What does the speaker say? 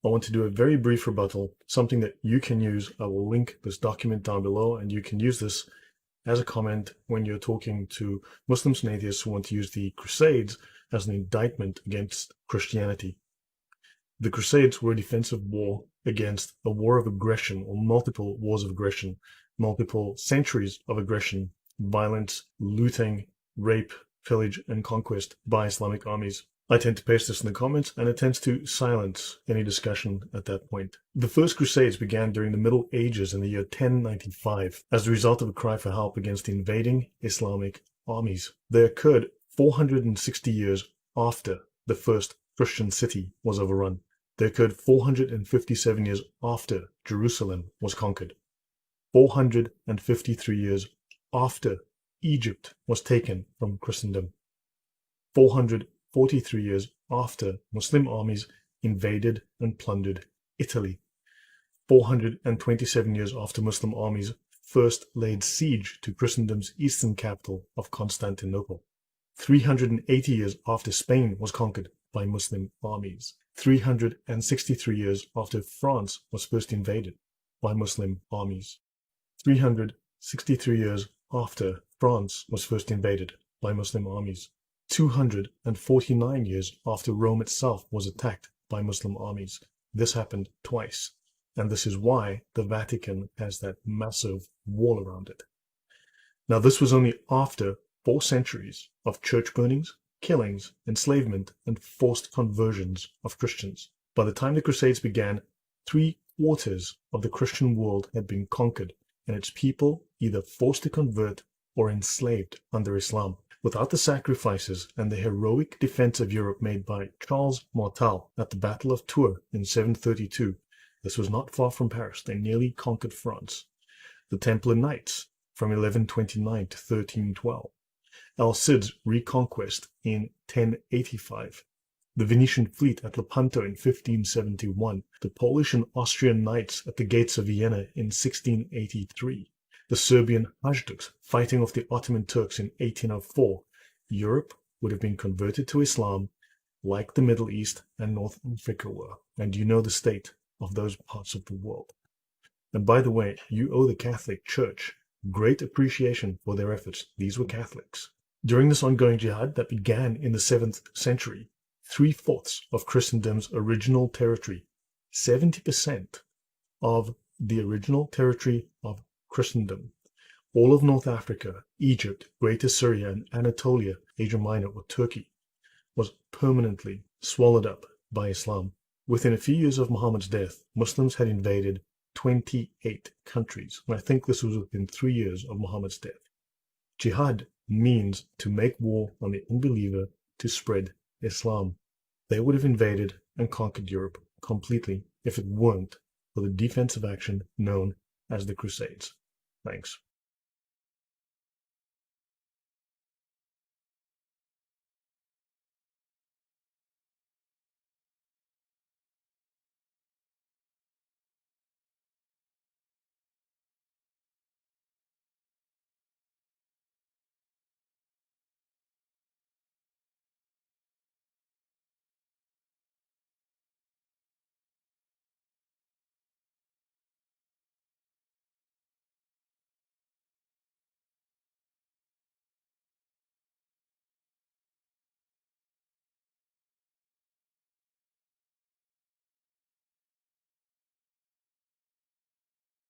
I want to do a very brief rebuttal, something that you can use. I will link this document down below, and you can use this as a comment when you're talking to Muslims and atheists who want to use the Crusades as an indictment against Christianity. The Crusades were a defensive war against a war of aggression, or multiple wars of aggression, multiple centuries of aggression, violence, looting, rape, pillage, and conquest by Islamic armies. I tend to paste this in the comments, and it tends to silence any discussion at that point. The First Crusades began during the Middle Ages in the year 1095 as a result of a cry for help against the invading Islamic armies. They occurred 460 years after the first Christian city was overrun. They occurred 457 years after Jerusalem was conquered. 453 years after Egypt was taken from Christendom. 443 years after Muslim armies invaded and plundered Italy. 427 years after Muslim armies first laid siege to Christendom's eastern capital of Constantinople. 380 years after Spain was conquered by Muslim armies. 363 years after France was first invaded by Muslim armies. 363 years after France was first invaded by Muslim armies. 249 years after Rome itself was attacked by Muslim armies. This happened twice, and this is why the Vatican has that massive wall around it. Now, this was only after 4 centuries of church burnings, killings, enslavement, and forced conversions of Christians. By the time the Crusades began, 3/4 of the Christian world had been conquered, and its people either forced to convert or enslaved under Islam. Without the sacrifices and the heroic defense of Europe made by Charles Martel at the Battle of Tours in 732, this was not far from Paris, they nearly conquered France. The Templar Knights from 1129 to 1312. El Cid's reconquest in 1085. The Venetian fleet at Lepanto in 1571. The Polish and Austrian knights at the gates of Vienna in 1683. The Serbian Hajduks fighting off the Ottoman Turks in 1804. Europe would have been converted to Islam like the Middle East and North Africa were. And you know the state of those parts of the world. And by the way, you owe the Catholic Church great appreciation for their efforts. These were Catholics. During this ongoing jihad that began in the 7th century, 3/4 of Christendom's original territory, 70% of the original territory of Christendom, all of North Africa, Egypt, Greater Syria, and Anatolia, Asia Minor or Turkey, was permanently swallowed up by Islam. Within a few years of Muhammad's death, Muslims had invaded 28 countries, and I think this was within 3 years of Muhammad's death. Jihad means to make war on the unbeliever to spread Islam. They would have invaded and conquered Europe completely if it weren't for the defensive action known as the Crusades. Thanks.